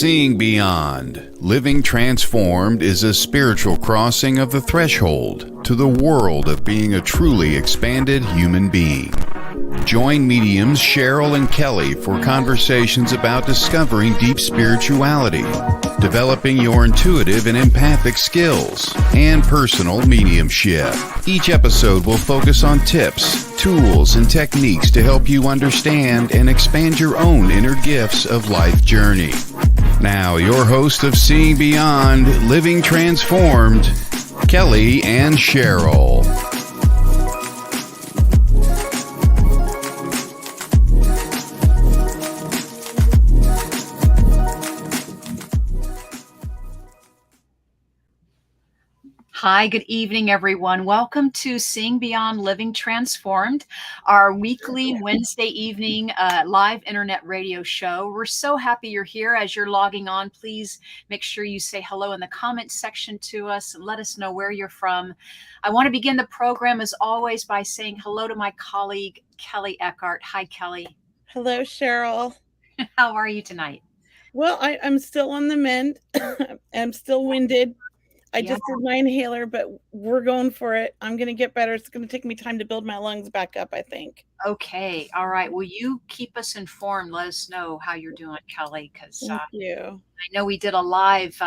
Seeing Beyond, Living Transformed is a spiritual crossing of the threshold to the world of being a truly expanded human being. Join mediums Cheryl and Kelley for conversations about discovering deep spirituality, developing your intuitive and empathic skills, and personal mediumship. Each episode will focus on tips, tools, and techniques to help you understand and expand your own inner gifts of life journey. Now, your host of Seeing Beyond, Living Transformed, Kelley and Cheryl. Hi, good evening, everyone. Welcome to Seeing Beyond Living Transformed, our weekly Wednesday evening live internet radio show. We're so happy you're here. As you're logging on, please make sure you say hello in the comments section to us and let us know where you're from. I want to begin the program, as always, by saying hello to my colleague, Kelley Eckhart. Hi, Kelley. Hello, Cheryl. How are you tonight? Well, I'm still on the mend. I'm still winded. I just did my inhaler, but we're going for it. I'm going to get better. It's going to take me time to build my lungs back up, I think. Okay. All right. Well, you keep us informed. Let us know how you're doing, Kelley, because Thank you. I know we did a live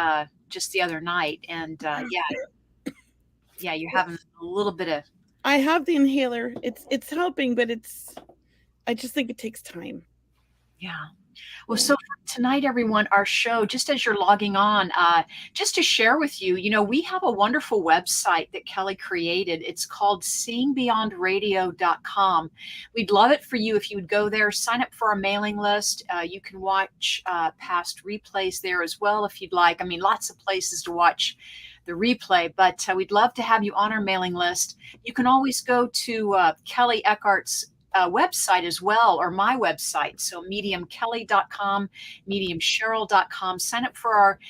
just the other night, and you're having a little bit of... I have the inhaler. It's helping, but I just think it takes time. Yeah. Well, so for tonight, everyone, our show, just as you're logging on, just to share with you, we have a wonderful website that Kelley created. It's called seeingbeyondradio.com. We'd love it for you if you would go there, sign up for our mailing list. You can watch past replays there as well if you'd like. I mean, lots of places to watch the replay, but we'd love to have you on our mailing list. You can always go to Kelley Eckhart's website as well, or my website. So mediumkelley.com, mediumcheryl.com. Sign up for our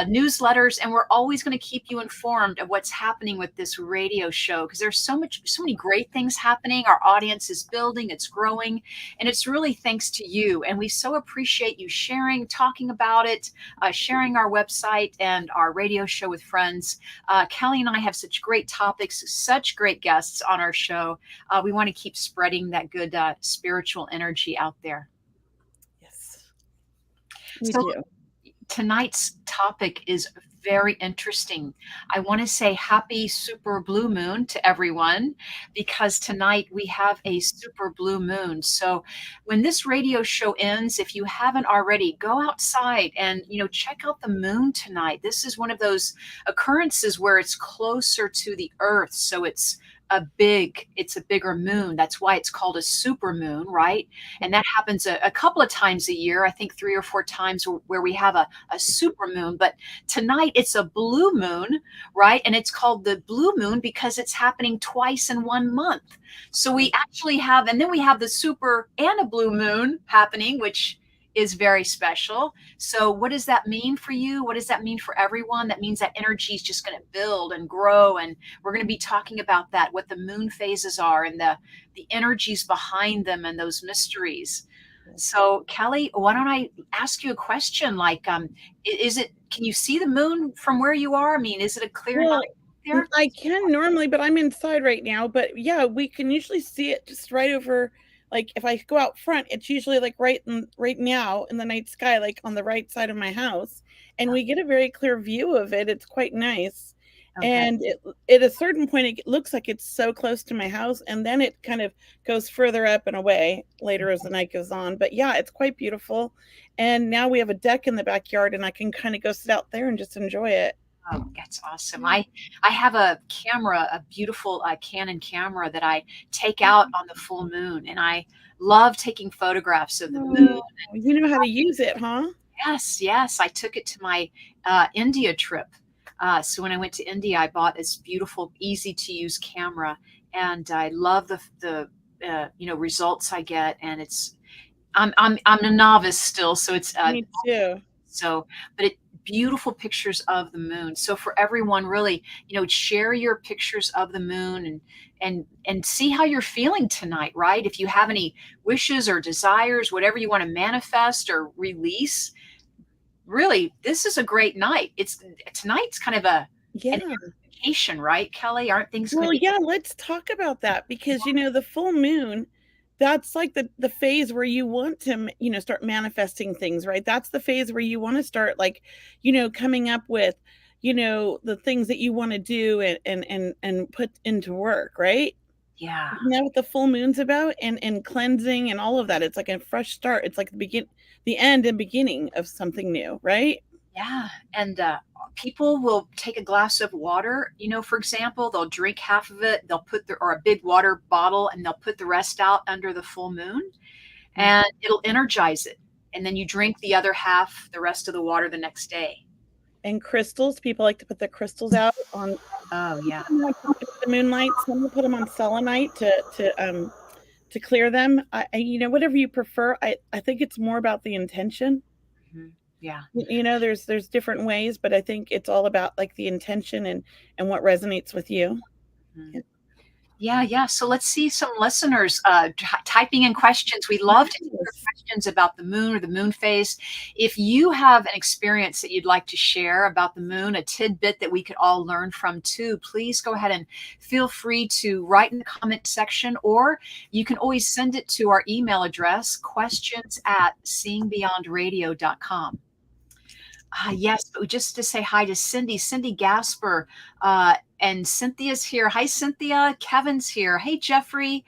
newsletters, and we're always going to keep you informed of what's happening with this radio show, because there's so many great things happening. Our audience is building, it's growing, and it's really thanks to you. And we so appreciate you sharing, talking about it, sharing our website and our radio show with friends. Kelley and I have such great topics, such great guests on our show. We want to keep spreading that good spiritual energy out there. Yes, we do. Tonight's topic is very interesting. I want to say happy super blue moon to everyone, because tonight we have a super blue moon. So when this radio show ends, if you haven't already, go outside and, check out the moon tonight. This is one of those occurrences where it's closer to the earth. So it's a bigger moon. That's why it's called a super moon, right? And that happens a couple of times a year, I think 3 or 4 times where we have a super moon. But tonight it's a blue moon, right? And it's called the blue moon because it's happening twice in 1 month. So we actually have, and then we have the super and a blue moon happening, which is very special. So what does that mean for you? What does that mean for everyone? That means that energy is just going to build and grow. And we're going to be talking about that, what the moon phases are and the energies behind them and those mysteries. So Kelley, why don't I ask you a question? Like, can you see the moon from where you are? I mean, is it a clear night there? I can normally, but I'm inside right now. But yeah, we can usually see it just right over. Like if I go out front, it's usually like right now in the night sky, like on the right side of my house, and we get a very clear view of it. It's quite nice. Okay. And at a certain point, it looks like it's so close to my house, and then it kind of goes further up and away later as the night goes on. But yeah, it's quite beautiful. And now we have a deck in the backyard, and I can kind of go sit out there and just enjoy it. Oh, that's awesome. I have a camera, a beautiful Canon camera that I take out on the full moon, and I love taking photographs of the moon. You know how to use it, huh? Yes. I took it to my India trip. So when I went to India, I bought this beautiful, easy to use camera, and I love the results I get. And I'm a novice still, so it's me too. But beautiful pictures of the moon. So for everyone, really, share your pictures of the moon and see how you're feeling tonight, right? If you have any wishes or desires, whatever you want to manifest or release, really, this is a great night. Tonight's kind of an Yeah. indication, right, Kelley? Aren't things going to Well, be? yeah, let's talk about that because the full moon, that's like the phase where you want to, start manifesting things, right? That's the phase where you want to start like, coming up with, the things that you want to do and put into work, right? Yeah. Isn't that what the full moon's about? And cleansing and all of that. It's like a fresh start. It's like the end and beginning of something new, right? Yeah, and people will take a glass of water. For example, they'll drink half of it. They'll put or a big water bottle, and they'll put the rest out under the full moon, and it'll energize it. And then you drink the other half, the rest of the water, the next day. And crystals, people like to put their crystals out on Oh yeah. the moonlight. Some will put them on selenite to clear them. Whatever you prefer. I think it's more about the intention. Mhm. Yeah. There's different ways, but I think it's all about like the intention and what resonates with you. Mhm. Yeah. So let's see some listeners typing in questions. We love to hear Yes. questions about the moon or the moon phase. If you have an experience that you'd like to share about the moon, a tidbit that we could all learn from too, please go ahead and feel free to write in the comment section, or you can always send it to our email address, questions@seeingbeyondradio.com. Yes, but just to say hi to Cindy Gasper, and Cynthia's here. Hi, Cynthia. Kevin's here. Hey, Jeffrey.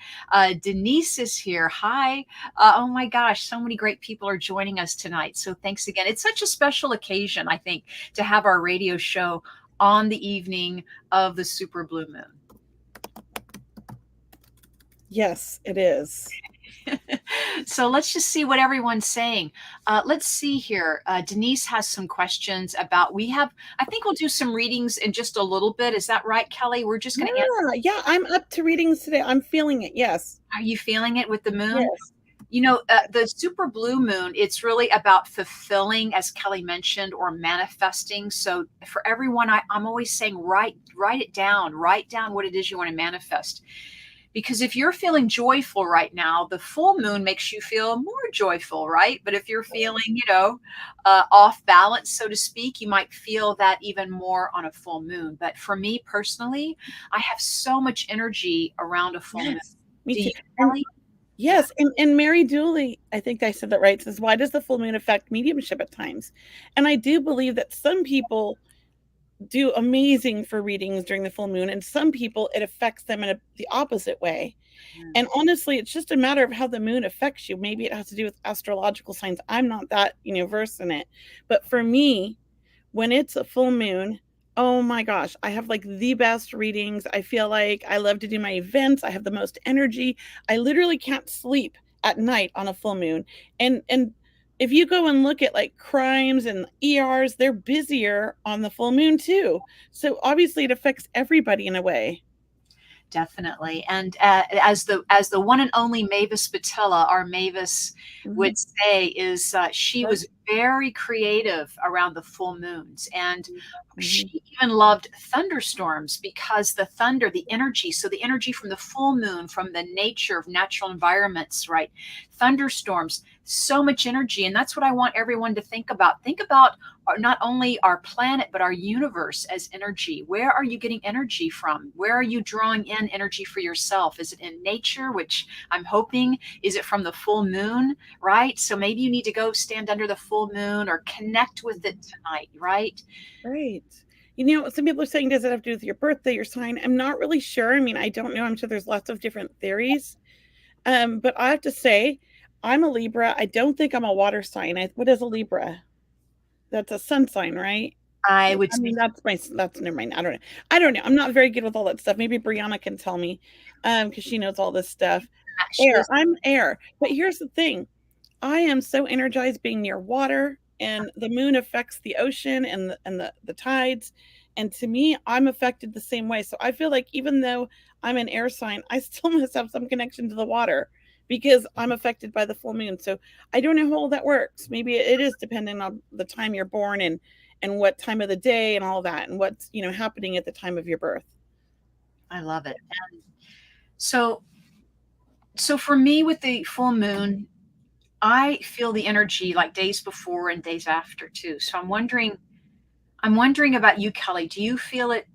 Denise is here. Hi. Oh my gosh, so many great people are joining us tonight. So thanks again. It's such a special occasion, I think, to have our radio show on the evening of the super blue moon. Yes, it is. So let's just see what everyone's saying. Let's see here. Denise has some questions about, I think we'll do some readings in just a little bit. Is that right, Kelley? We're just going to answer. Yeah, I'm up to readings today. I'm feeling it. Yes. Are you feeling it with the moon? Yes. The super blue moon, it's really about fulfilling, as Kelley mentioned, or manifesting. So for everyone, I'm always saying, write it down. Write down what it is you want to manifest. Because if you're feeling joyful right now, the full moon makes you feel more joyful, right? But if you're feeling, off balance, so to speak, you might feel that even more on a full moon. But for me personally, I have so much energy around a full moon. Yes. Me Do too. you, Kelley? Yes, and Mary Dooley, I think I said that right, says, why does the full moon affect mediumship at times? And I do believe that some people do amazing for readings during the full moon, and some people it affects them in the opposite way. And honestly, it's just a matter of how the moon affects you. Maybe it has to do with astrological signs. I'm not that versed in it, but for me, when it's a full moon, oh my gosh, I have like the best readings. I feel like I love to do my events. I have the most energy. I literally can't sleep at night on a full moon. And if you go and look at like crimes and ERs, they're busier on the full moon too. So obviously it affects everybody in a way. Definitely. And as the one and only Mavis Patilla, our Mavis would say, is she was very creative around the full moons. And she even loved thunderstorms because the thunder, the energy, so the energy from the full moon, from the nature of natural environments, right? Thunderstorms, so much energy. And that's what I want everyone to think about. Think about not only our planet, but our universe as energy. Where are you getting energy from? Where are you drawing in energy for yourself? Is it in nature, which I'm hoping? Is it from the full moon, right? So maybe you need to go stand under the full moon or connect with it tonight, right? Right. Some people are saying, does it have to do with your birthday, your sign? I'm not really sure. I mean, I don't know. I'm sure there's lots of different theories. But I have to say, I'm a Libra. I don't think I'm a water sign. What is a Libra? That's a sun sign, right? I would mean, that's never mind. I don't know. I'm not very good with all that stuff. Maybe Brianna can tell me, because she knows all this stuff. I'm air. But here's the thing. I am so energized being near water, and the moon affects the ocean and the tides. And to me, I'm affected the same way. So I feel like even though I'm an air sign, I still must have some connection to the water because I'm affected by the full moon. So I don't know how all that works. Maybe it is dependent on the time you're born and what time of the day and all that, and what's happening at the time of your birth. I love it. And so for me with the full moon, I feel the energy like days before and days after too. So I'm wondering about you, Kelley. Do you feel it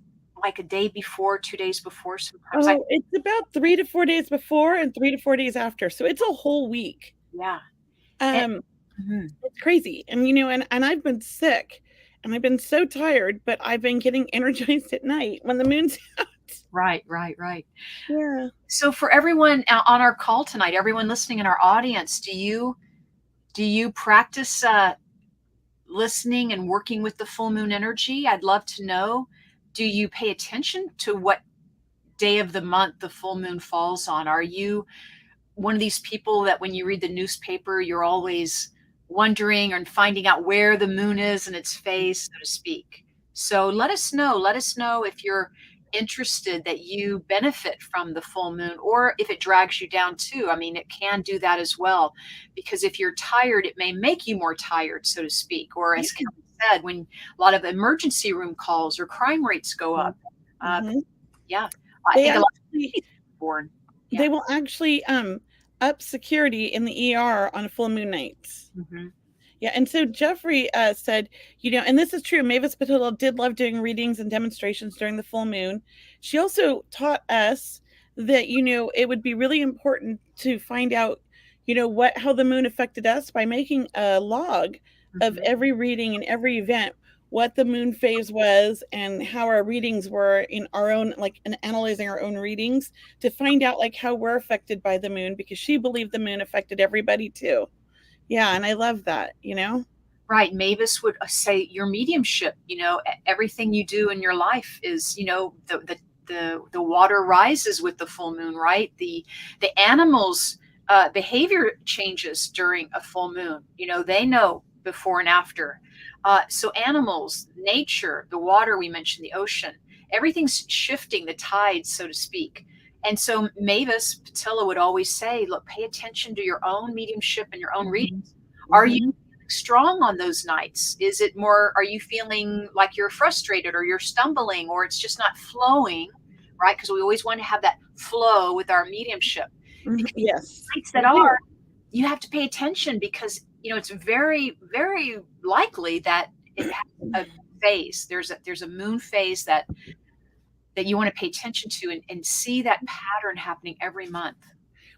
like a day before, 2 days before sometimes? Oh, it's about 3 to 4 days before and 3 to 4 days after. So it's a whole week. Yeah. It Um, mhm. it's crazy. And and I've been sick and I've been so tired, but I've been getting energized at night when the moon's out. Right, right, right. Yeah. So for everyone on our call tonight, everyone listening in our audience, do you practice listening and working with the full moon energy? I'd love to know. Do you pay attention to what day of the month the full moon falls on? Are you one of these people that when you read the newspaper, you're always wondering and finding out where the moon is in its phase, so to speak? So let us know. Let us know if you're interested that you benefit from the full moon or if it drags you down too. I mean, it can do that as well, because if you're tired, it may make you more tired, so to speak. Or as Kelly said, when a lot of emergency room calls or crime rates go up. Mhm. Yeah, I They think a lot of actually people are born. Yeah. they will actually up security in the ER on full moon nights. Mhm. Yeah, and so Jeffrey said, and this is true, Mavis Patilla did love doing readings and demonstrations during the full moon. She also taught us that, it would be really important to find out, how the moon affected us by making a log of Mhm. every reading and every event, what the moon phase was and how our readings were in our own, like, in analyzing our own readings to find out, like, how we're affected by the moon, because she believed the moon affected everybody too. Yeah, and I love that. Right. Mavis would say your mediumship, everything you do in your life is, the water rises with the full moon, right? The animals behavior changes during a full moon. They know before and after. So animals, nature, the water we mentioned, the ocean, everything's shifting, the tides, so to speak. And so Mavis Patilla would always say, look, pay attention to your own mediumship and your own readings. Are you Mhm. strong on those nights? Is it more, are you feeling like you're frustrated or you're stumbling or it's just not flowing, right? Because we always want to have that flow with our mediumship. Mhm. Because Yes, nights we that are, do. you have to pay attention because, it's very, very likely that it has a phase. There's a moon phase that you want to pay attention to and see that pattern happening every month.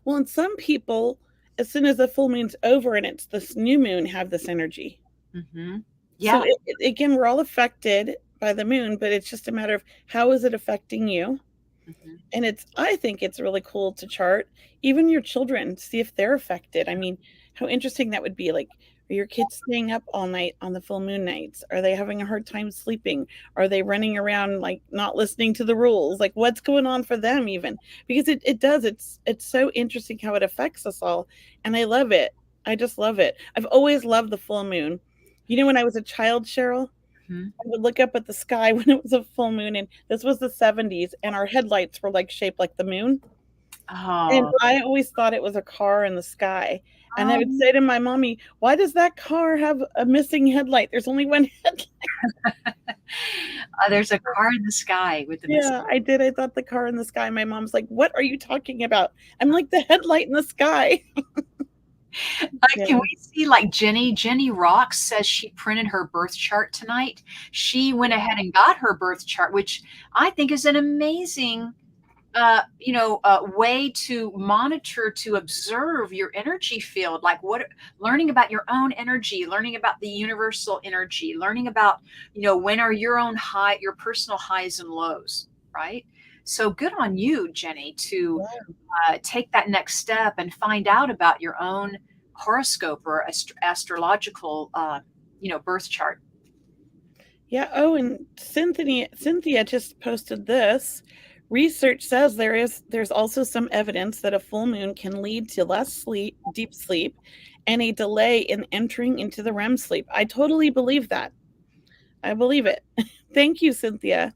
Well, and some people, as soon as the full moon's over and it's this new moon, have this energy. Hmm. So Yeah. again, we're all affected by the moon, but it's just a matter of how is it affecting you? Hmm. And I think it's really cool to chart even your children, see if they're affected. I mean, how interesting that would be. Like, are your kids staying up all night on the full moon nights? Are they having a hard time sleeping? Are they running around like not listening to the rules? Like, what's going on for them even? Because it does. It's so interesting how it affects us all. And I love it. I just love it. I've always loved the full moon. When I was a child, Cheryl, Hmm. I would look up at the sky when it was a full moon, and this was the 70s, and our headlights were like shaped like the moon. And Oh, I always thought it was a car in the sky. And I would um, say to my mommy, why does that car have a missing headlight? There's only one headlight. there's a car in the sky with the mist. Yeah, I did. I thought the car in the sky. My mom's like, what are you talking about? I'm like, the headlight in the sky. Yeah. Can we see like Jenny? Jenny Rocks says she printed her birth chart tonight. She went ahead and got her birth chart, which I think is an amazing, way to monitor, to observe your energy field. Like learning about your own energy, learning about the universal energy, learning about, when are your own your personal highs and lows, right? So good on you, Jenny, to take that next step and find out about your own horoscope or astrological, birth chart. Yeah. Oh, and Cynthia just posted this. Research says there's also some evidence that a full moon can lead to less deep sleep, and a delay in entering into the REM sleep. I totally believe that. I believe it. Thank you, Cynthia.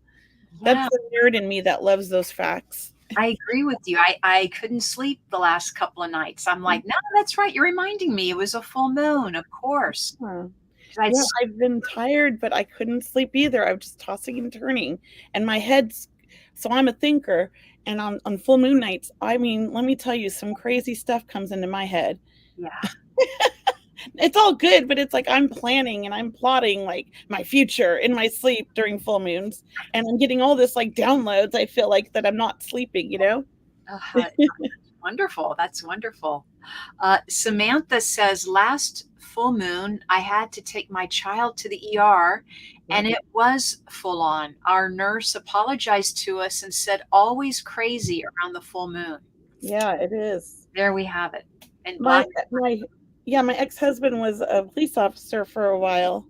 That's Yeah, the nerd in me that loves those facts. I agree with you. I couldn't sleep the last couple of nights. I'm like, no, that's right. You're reminding me it was a full moon, of course. Huh. 'Cause I'd Yeah, I've been tired, but I couldn't sleep either. I was just tossing and turning, and my head's so I'm a thinker, and on full moon nights, I mean, let me tell you, some crazy stuff comes into my head. Yeah. It's all good, but it's like I'm planning and I'm plotting like my future in my sleep during full moons, and I'm getting all this like downloads. I feel like that I'm not sleeping, you know? That's wonderful. That's wonderful. Samantha says, last full moon, I had to take my child to the ER and it was full on. Our nurse apologized to us and said, always crazy around the full moon. Yeah, it is. There we have it. And My ex-husband was a police officer for a while,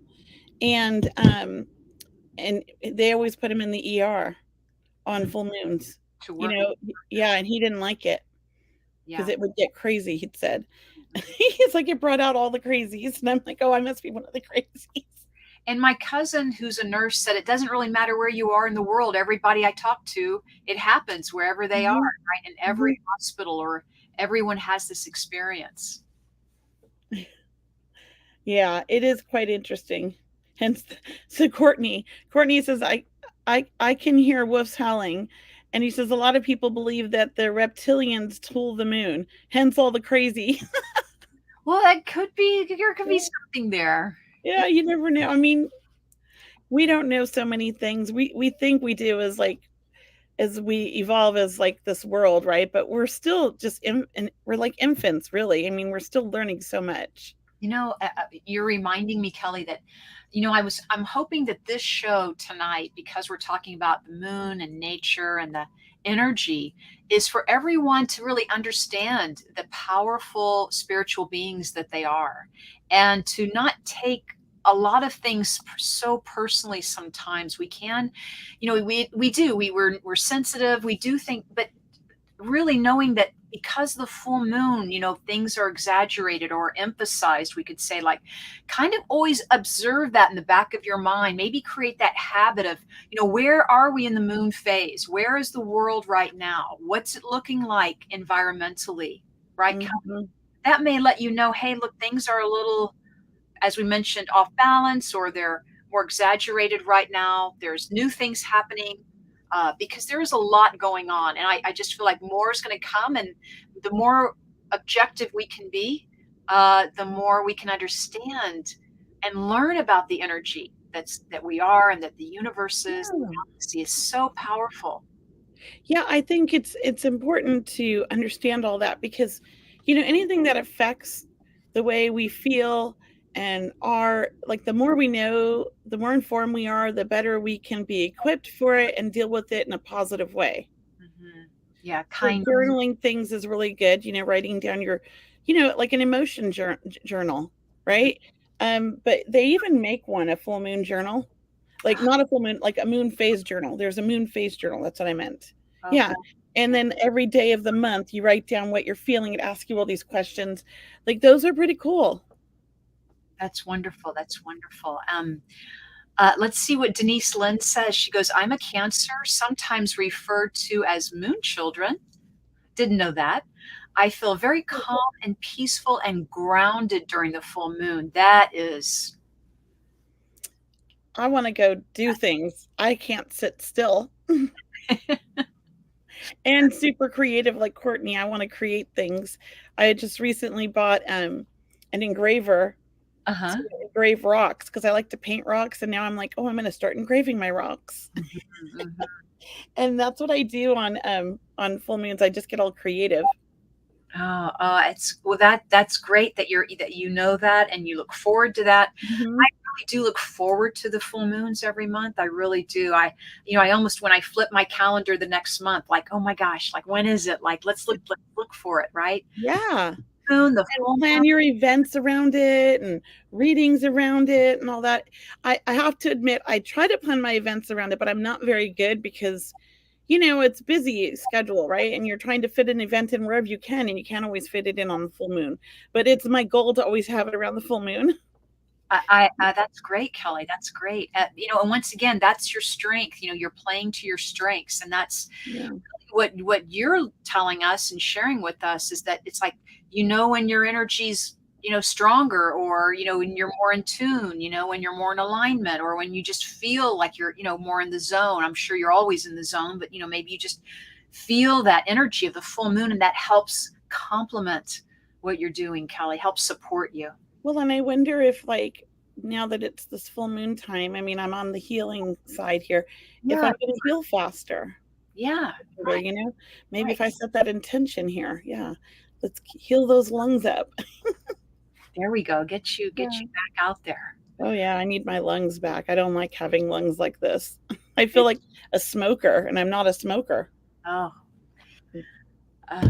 and they always put him in the ER on full moons. to You work. know, yeah, and he didn't like it because Yeah. it would get crazy, he'd said. He's like, it brought out all the crazies. And I'm like, oh, I must be one of the crazies. And my cousin, who's a nurse, said it doesn't really matter where you are in the world. Everybody I talk to, it happens wherever they are, right? In every hospital, or everyone has this experience. Yeah, it is quite interesting. Hence, so Courtney says, I can hear wolves howling. And he says, a lot of people believe that the reptilians tool the moon, hence all the crazy. Well, that could be, there could be something there. Yeah, you never know. I mean, we don't know so many things. We think we do as we evolve as like this world, right? But we're still just we're like infants, really. I mean, we're still learning so much. You know, you're reminding me, Kelley, that, I'm hoping that this show tonight, because we're talking about the moon and nature and the energy, is for everyone to really understand the powerful spiritual beings that they are, and to not take a lot of things so personally. Sometimes we can, we're sensitive, we do think, but really knowing that because the full moon, things are exaggerated or emphasized, we could say, like, kind of always observe that in the back of your mind, maybe create that habit of, where are we in the moon phase? Where is the world right now? What's it looking like environmentally, right? Mm-hmm. That may let you know, hey, look, things are a little, as we mentioned, off balance, or they're more exaggerated right now. There's new things happening, because there is a lot going on. And I just feel like more is going to come. And the more objective we can be, the more we can understand and learn about the energy that we are, and that the universe is, the galaxy is so powerful. Yeah, I think it's important to understand all that, because anything that affects the way we feel and are, like, the more we know, the more informed we are, the better we can be equipped for it and deal with it in a positive way. Mm-hmm. Yeah, So journaling things is really good, writing down your, like an emotion journal, right? But they even make a full moon journal, like not a full moon, like a moon phase journal. There's a moon phase journal. That's what I meant. Okay. Yeah. And then every day of the month, you write down what you're feeling. It asks you all these questions. Like, those are pretty cool. That's wonderful. That's wonderful. Let's see what Denise Lynn says. She goes, I'm a Cancer, sometimes referred to as moon children. Didn't know that. I feel very calm and peaceful and grounded during the full moon. That is. I want to go do things. I can't sit still. And super creative like Courtney. I want to create things. I just recently bought an engraver to engrave rocks, because I like to paint rocks, and now I'm like, oh, I'm going to start engraving my rocks. Mm-hmm. And that's what I do on full moons. I just get all creative. That's great that you know that, and you look forward to that. Mm-hmm. I really do look forward to the full moons every month. I really do. I almost, when I flip my calendar the next month, like, oh my gosh, like, when is it? Like, let's look for it, right? Yeah. The full plan your events around it and readings around it and all that. I have to admit, I try to plan my events around it, but I'm not very good, because it's busy schedule, right? And you're trying to fit an event in wherever you can, and you can't always fit it in on the full moon. But it's my goal to always have it around the full moon. That's great, Kelley. That's great. And once again, that's your strength. You're playing to your strengths, and that's what you're telling us and sharing with us, is that it's like, when your energy's stronger, or when you're more in tune, when you're more in alignment, or when you just feel like you're more in the zone. I'm sure you're always in the zone, but maybe you just feel that energy of the full moon, and that helps complement what you're doing, Kelley. Help support you. Well, and I wonder if, like, now that it's this full moon time, I mean, I'm on the healing side here, if Yeah, I'm going to heal faster. yeah, Or, right, maybe right. if I set that intention here, yeah, let's heal those lungs up. There we go. Get you Yeah. back out there. Oh yeah, I need my lungs back. I don't like having lungs like this. I feel like a smoker, and I'm not a smoker. Oh, yeah.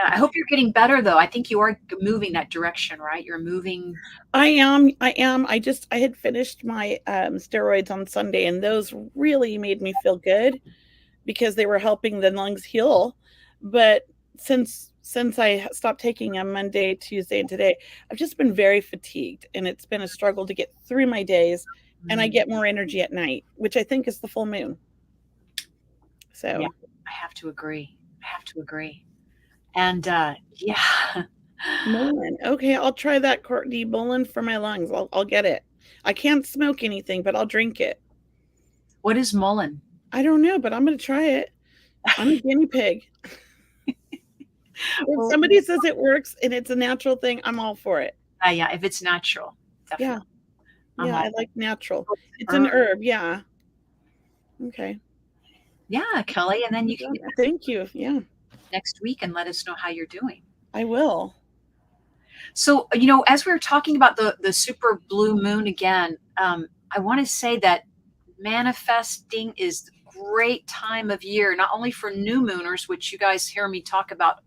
I hope you're getting better, though. I think you are moving that direction, right? You're moving. I am. I am. I had finished my steroids on Sunday, and those really made me feel good because they were helping the lungs heal. But since I stopped taking them Monday, Tuesday, and today, I've just been very fatigued, and it's been a struggle to get through my days. And I get more energy at night, which I think is the full moon. So Yeah, I have to agree. I have to agree. And yeah, Mullen. Okay, I'll try that Courtney Mullen for my lungs. I'll get it. I can't smoke anything, but I'll drink it. what is Mullen? I don't know, but I'm going to try it. I'm a guinea pig. If somebody says it works and it's a natural thing, I'm all for it. Yeah, if it's natural, definitely. Yeah, I like natural. It's an herb, yeah. Okay. Yeah, Kelley, and then you can Thank you. Yeah. next week and let us know how you're doing. I will. So, as we were talking about the super blue moon again, I want to say that manifesting is a great time of year, not only for new mooners, which you guys hear me talk about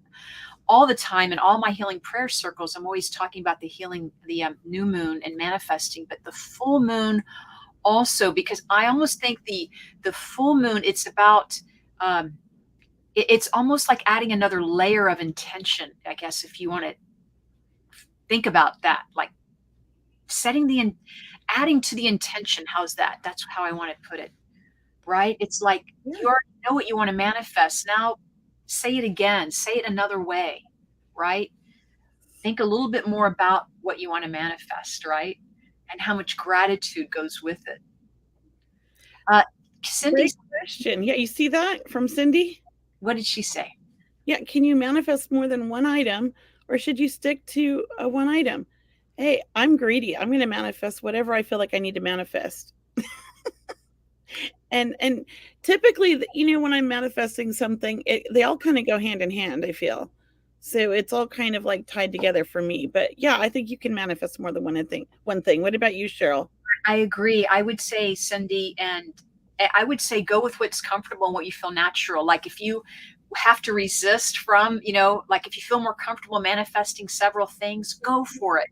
all the time in all my healing prayer circles. I'm always talking about the healing, the new moon and manifesting, but the full moon also, because I almost think the full moon, it's about, it's almost like adding another layer of intention, I guess, if you want to think about that, like adding to the intention. How's that? That's how I want to put it, right? It's like you already know what you want to manifest. Now say it again, say it another way, right? Think a little bit more about what you want to manifest, right? And how much gratitude goes with it. Cindy, great question. Yeah, you see that from Cindy? What did she say? Yeah, can you manifest more than one item, or should you stick to one item? Hey, I'm greedy. I'm going to manifest whatever I feel like I need to manifest. and typically, when I'm manifesting something, they all kind of go hand in hand, I feel. So it's all kind of like tied together for me. But yeah, I think you can manifest more than one thing. What about you, Cheryl? I agree. I would say, Cindy, and I would say go with what's comfortable and what you feel natural. Like if you have to resist from, like if you feel more comfortable manifesting several things, go for it.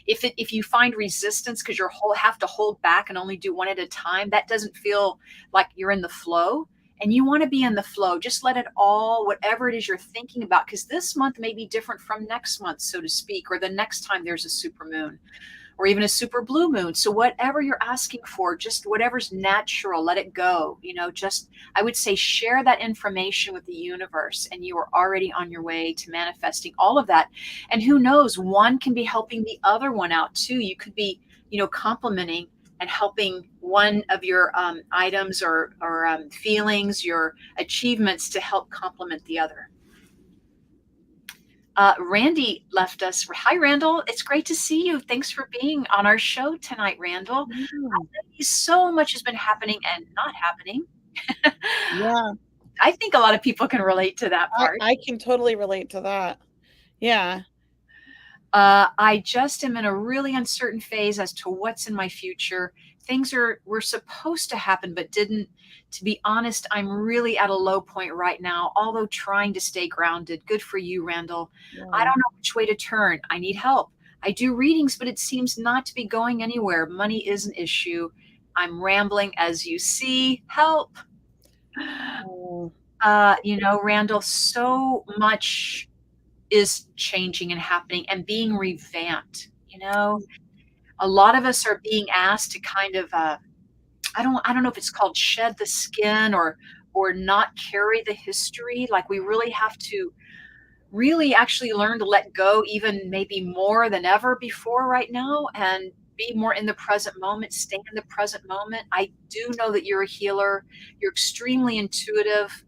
If you find resistance because have to hold back and only do one at a time, that doesn't feel like you're in the flow. And you want to be in the flow. Just let it all, whatever it is you're thinking about, because this month may be different from next month, so to speak, or the next time there's a super moon, or even a super blue moon. So whatever you're asking for, just whatever's natural, let it go. I would say share that information with the universe, and you are already on your way to manifesting all of that. And who knows, one can be helping the other one out too. You could be, complementing and helping one of your items or feelings, your achievements, to help complement the other. Randy left us. Hi, Randall. It's great to see you. Thanks for being on our show tonight, Randall. So much has been happening and not happening. Yeah. I think a lot of people can relate to that part. I can totally relate to that. Yeah. I just am in a really uncertain phase as to what's in my future. Things were supposed to happen, but didn't. To be honest, I'm really at a low point right now, although trying to stay grounded. Good for you, Randall. Yeah. I don't know which way to turn. I need help. I do readings, but it seems not to be going anywhere. Money is an issue. I'm rambling, as you see. Help. Oh. Randall, so much is changing and happening and being revamped. A lot of us are being asked to kind of I don't know if it's called shed the skin or not carry the history. Like we really have to really actually learn to let go, even maybe more than ever before right now, and be more in the present moment, stay in the present moment. I do know that you're a healer. You're extremely intuitive.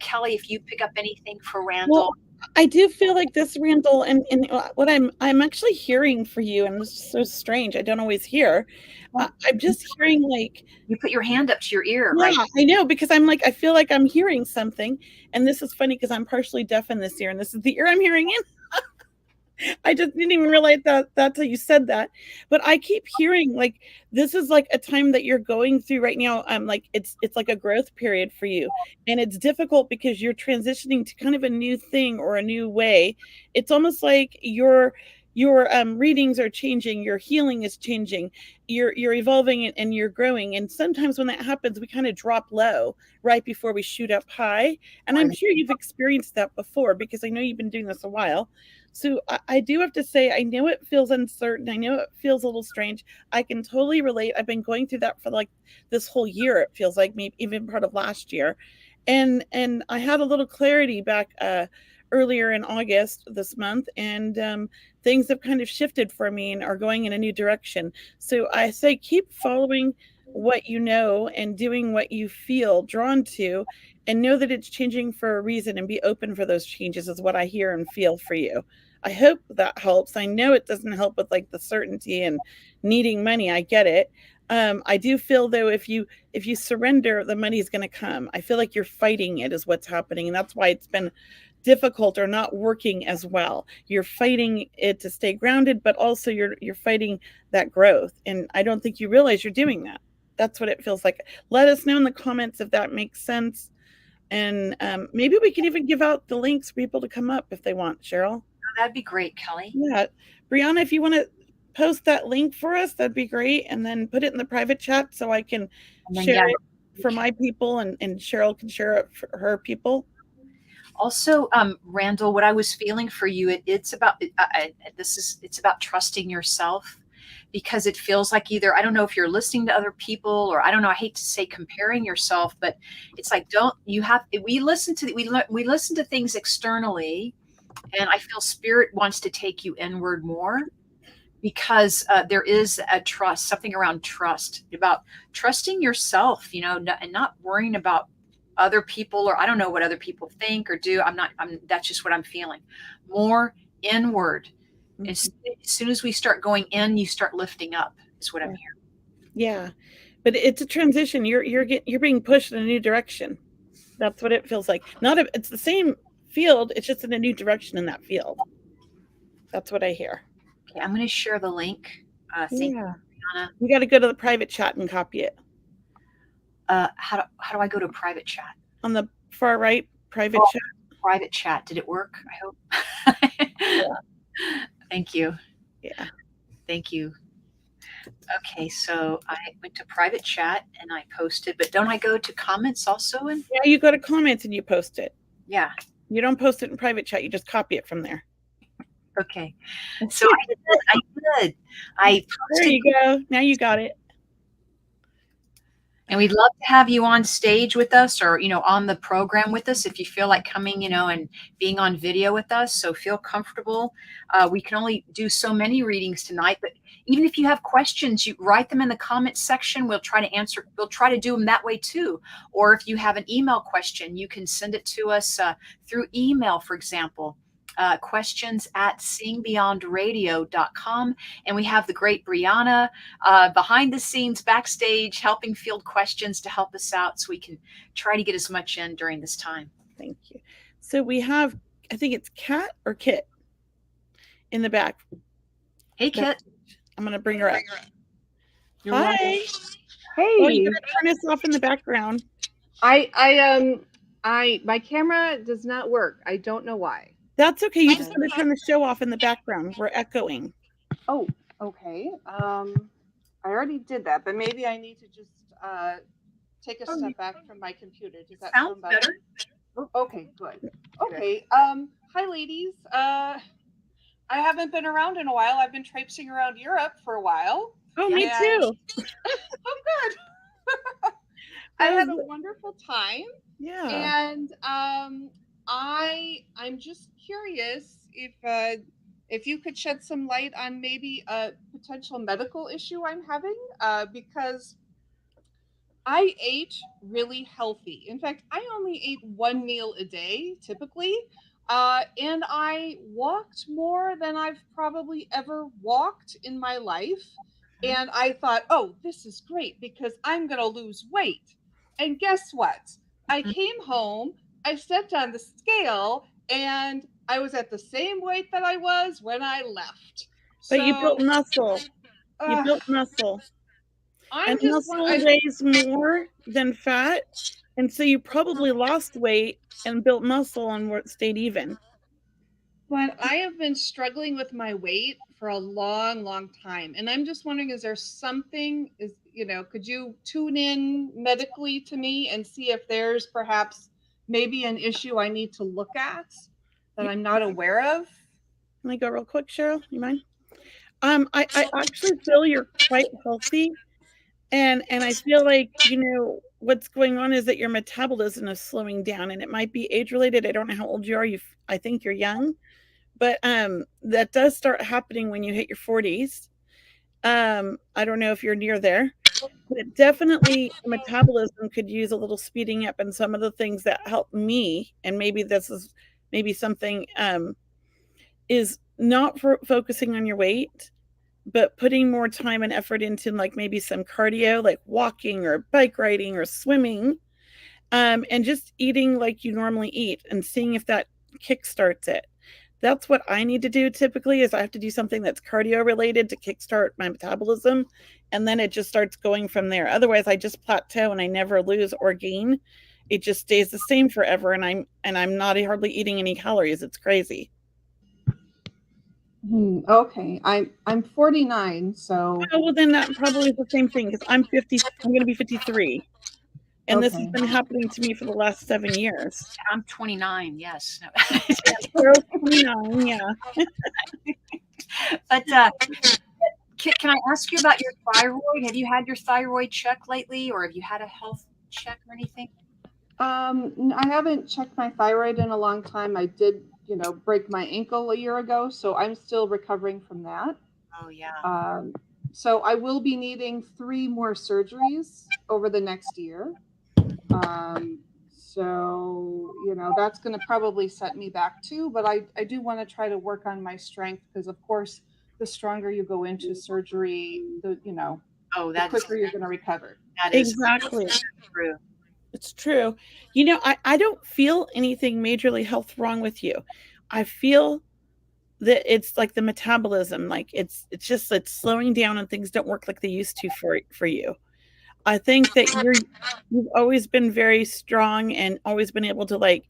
Kelley, if you pick up anything for Randall. I do feel like this, Randall, and what I'm actually hearing for you, and this is so strange. I don't always hear. Well, I'm just hearing like, you put your hand up to your ear, right? yeah, I know because I'm like I feel like I'm hearing something, and this is funny because I'm partially deaf in this ear, and this is the ear I'm hearing in. I just didn't even realize that that's how you said that. But I keep hearing like this is like a time that you're going through right now. Like it's like a growth period for you. And it's difficult because you're transitioning to kind of a new thing or a new way. It's almost like your readings are changing, your healing is changing, you're evolving and you're growing. And sometimes when that happens, we kind of drop low right before we shoot up high. And I'm sure you've experienced that before because I know you've been doing this a while. So I do have to say, I know it feels uncertain. I know it feels a little strange. I can totally relate. I've been going through that for like this whole year. It feels like maybe even part of last year, and I had a little clarity back earlier in August this month, and things have kind of shifted for me and are going in a new direction. So I say keep following what you know and doing what you feel drawn to, and know that it's changing for a reason and be open for those changes is what I hear and feel for you. I hope that helps. I know it doesn't help with like the certainty and needing money. I get it. I do feel though if you surrender, the money is going to come. I feel like you're fighting it is what's happening, and that's why it's been difficult or not working as well. You're fighting it to stay grounded, but also you're fighting that growth. And I don't think you realize you're doing that. That's what it feels like. Let us know in the comments if that makes sense. And maybe we can even give out the links for people to come up if they want, Cheryl. That'd be great, Kelley. Yeah. Brianna, if you want to post that link for us, that'd be great. And then put it in the private chat so I can share it for my people and Cheryl can share it for her people. Also, Randall, what I was feeling for you, it's about it's about trusting yourself, because it feels like either I don't know if you're listening to other people, or I don't know. I hate to say comparing yourself, but it's like don't you have we listen to things externally, and I feel Spirit wants to take you inward more, because there is a trust, something around trust, about trusting yourself, and not worrying about other people, or I don't know what other people think or do. That's just what I'm feeling. More inward. Mhm. As soon as we start going in, you start lifting up, is what I'm hearing. Yeah. But it's a transition. You're being pushed in a new direction. That's what it feels like. It's the same field, it's just in a new direction in that field. That's what I hear. Okay, I'm going to share the link. Thank you, Brianna. You got to go to the private chat and copy it. How do I go to private chat? On the far right, private chat. Private chat. Did it work? I hope. Yeah. Thank you. Yeah. Thank you. Okay, so I went to private chat and I posted, but don't I go to comments also? Yeah, you go to comments and you post it. Yeah. You don't post it in private chat. You just copy it from there. Okay. So I did. I posted. There you go. Now you got it. And we'd love to have you on stage with us, or, on the program with us, if you feel like coming, and being on video with us. So feel comfortable. We can only do so many readings tonight, but even if you have questions, you write them in the comments section. We'll try to answer. We'll try to do them that way too. Or if you have an email question, you can send it to us through email, for example. Questions at seeingbeyondradio.com. And we have the great Brianna behind the scenes, backstage, helping field questions to help us out so we can try to get as much in during this time. Thank you. So we have, I think it's Kat or Kit in the back. Hey, Kit. I'm going to bring her up. You're Hi. welcome. Hey. Oh, you Hey. gotta turn us off in the background. My camera does not work. I don't know why. That's okay. You just want to turn the show off in the background. We're echoing. Oh, okay. I already did that, but maybe I need to just take a step back from my computer. Does that sound better? Okay, good. Okay. Hi, ladies. I haven't been around in a while. I've been traipsing around Europe for a while. Oh, me too. Oh, good. I had a wonderful time. Yeah. And I'm just curious if you could shed some light on maybe a potential medical issue I'm having, because I ate really healthy. In fact, I only ate one meal a day typically, And I walked more than I've probably ever walked in my life. And I thought, oh, this is great because I'm going to lose weight. And guess what? I came home, I stepped on the scale, and I was at the same weight that I was when I left. But you So built muscle. You built muscle. And I'm just one. muscle weighs more than fat. And so you probably lost weight and built muscle and stayed even. But I have been struggling with my weight for a long, long time. And I'm just wondering, is there something, could you tune in medically to me and see if there's perhaps maybe an issue I need to look at that I'm not aware of? Can I go real quick, Cheryl? You mind? I actually feel you're quite healthy. And I feel like, what's going on is that your metabolism is slowing down, and it might be age related. I don't know how old you are. I think you're young. But that does start happening when you hit your 40s. I don't know if you're near there, but definitely metabolism could use a little speeding up. And some of the things that help me, and maybe this is something, is not focusing on your weight, but putting more time and effort into like maybe some cardio, like walking or bike riding or swimming, and just eating like you normally eat and seeing if that kickstarts it. That's what I need to do typically, is I have to do something that's cardio related to kickstart my metabolism, and then it just starts going from there. Otherwise, I just plateau and I never lose or gain. It just stays the same forever, and I'm not hardly eating any calories. It's crazy. Okay, I'm 49, so. Oh, well, then that probably is the same thing, because I'm 50. I'm going to be 53. And this has been happening to me for the last 7 years. I'm 29. Yes. Girl, 29. Yeah. But can I ask you about your thyroid? Have you had your thyroid checked lately, or have you had a health check or anything? I haven't checked my thyroid in a long time. I did, break my ankle a year ago, so I'm still recovering from that. Oh yeah. So I will be needing 3 more surgeries over the next year. So, that's going to probably set me back too, but I do want to try to work on my strength, because of course, the stronger you go into surgery, the quicker you're going to recover. That is exactly true. It's true. I don't feel anything majorly health wrong with you. I feel that it's like the metabolism, like it's slowing down and things don't work like they used to for you. I think that you've always been very strong and always been able to like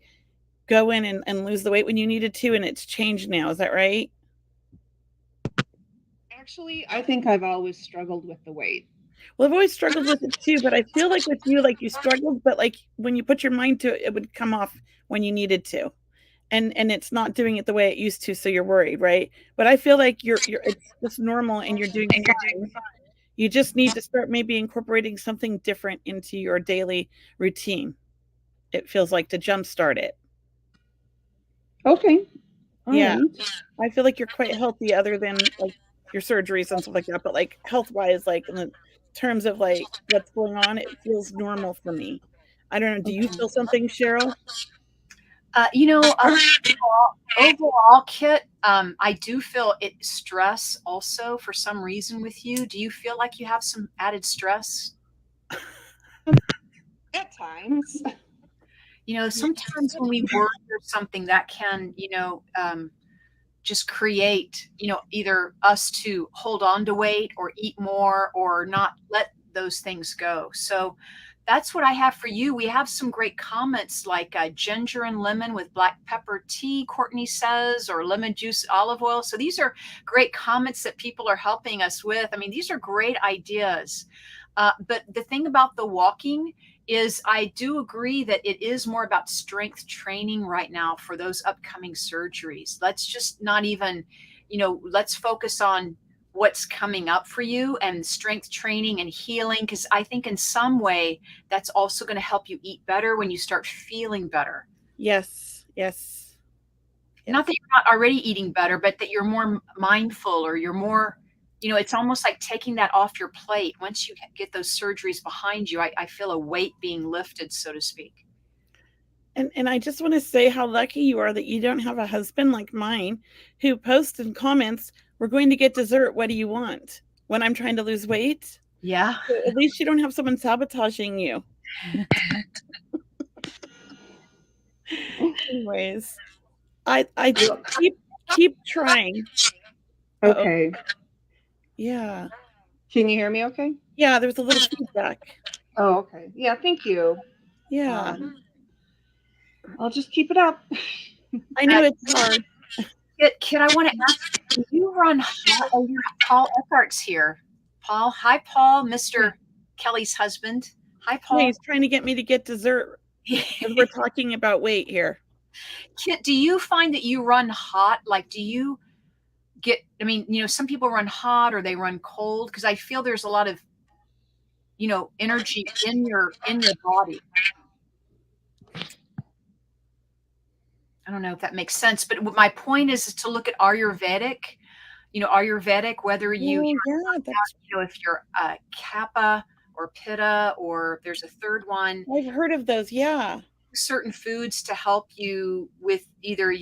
go in and lose the weight when you needed to, and it's changed now. Is that right? Actually, I think I've always struggled with the weight. Well, I've always struggled with it too, but I feel like with you, like you struggled, but like when you put your mind to it, it would come off when you needed to. And it's not doing it the way it used to, so you're worried, right? But I feel like it's just normal and you're doing fine. You just need to start maybe incorporating something different into your daily routine. It feels like, to jumpstart it. Okay. Yeah. I feel like you're quite healthy, other than like your surgeries and stuff like that. But like health wise, like in the terms of like what's going on, it feels normal for me. I don't know. Do you feel something, Cheryl? Overall, Kit, I do feel stress also for some reason with you. Do you feel like you have some added stress? At times. Sometimes when we work or something, that can, just create, either us to hold on to weight or eat more or not let those things go. So that's what I have for you. We have some great comments like ginger and lemon with black pepper tea, Courtney says, or lemon juice, olive oil. So these are great comments that people are helping us with. I mean, these are great ideas. But the thing about the walking is I do agree that it is more about strength training right now for those upcoming surgeries. Let's just not even, let's focus on what's coming up for you and strength training and healing, because I think in some way that's also going to help you eat better when you start feeling better. Yes. Not that you're not already eating better, but that you're more mindful, or you're more, it's almost like taking that off your plate. Once you get those surgeries behind you, I feel a weight being lifted, so to speak. And I just want to say how lucky you are that you don't have a husband like mine who posts and comments, "We're going to get dessert. What do you want?" when I'm trying to lose weight. Yeah. So at least you don't have someone sabotaging you. Anyways, I keep trying. Uh-oh. Okay. Yeah. Can you hear me okay? Yeah, there was a little feedback. Oh, okay. Yeah, thank you. Yeah. I'll just keep it up. I know it's hard. Kid, I want to ask, do you run hot? Oh, Paul Eckhart's here. Paul, hi, Paul, Mr. Kelley's husband. Hi, Paul. Yeah, he's trying to get me to get dessert. We're talking about weight here. Kit, do you find that you run hot? Like, do you get, I mean, some people run hot or they run cold, because I feel there's a lot of, energy in your body. I don't know if that makes sense, but my point is to look at Ayurvedic, whether if you're Kapha or Pitta, or there's a third one. I've heard of those. Yeah. Certain foods to help you with either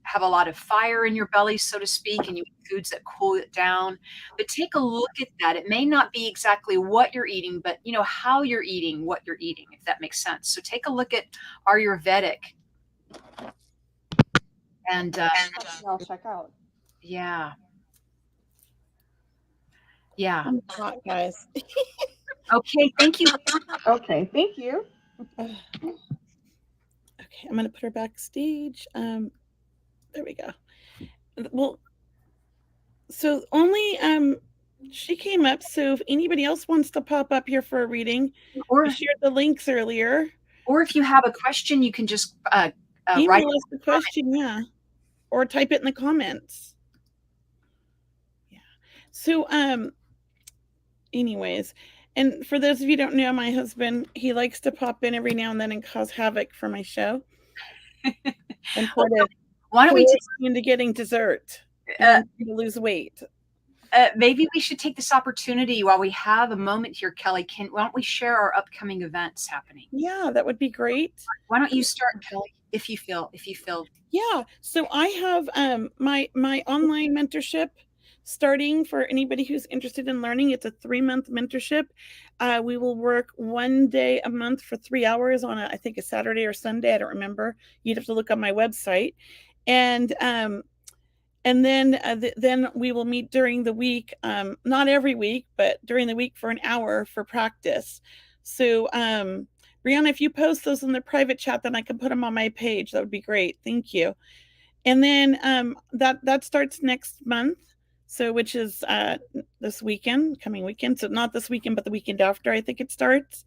have a lot of fire in your belly, so to speak, and you eat foods that cool it down. But take a look at that. It may not be exactly what you're eating, but how you're eating what you're eating, if that makes sense. So take a look at Ayurvedic. And I'll check out. Yeah. Yeah. I'm hot, guys. Okay, thank you. Okay, thank you. Okay, I'm gonna put her backstage. There we go. Well, so only she came up. So if anybody else wants to pop up here for a reading, or I shared the links earlier. Or if you have a question, you can just email write us the question, yeah, or type it in the comments. Yeah. So anyways, and for those of you who don't know, my husband, he likes to pop in every now and then and cause havoc for my show. And why don't we take into getting dessert to lose weight? Maybe we should take this opportunity while we have a moment here, Kelley. Why don't we share our upcoming events happening? Yeah, that would be great. Why don't you start, Kelley, if you feel? Yeah. So I have my online mentorship starting for anybody who's interested in learning. It's a 3-month mentorship. We will work 1 day a month for 3 hours on I think a Saturday or Sunday. I don't remember. You'd have to look on my website. And then we will meet during the week, not every week, but during the week for an hour for practice. So Brianna, if you post those in the private chat, then I can put them on my page. That would be great. Thank you. And then that starts next month. So which is this weekend, coming weekend. So not this weekend, but the weekend after, I think it starts.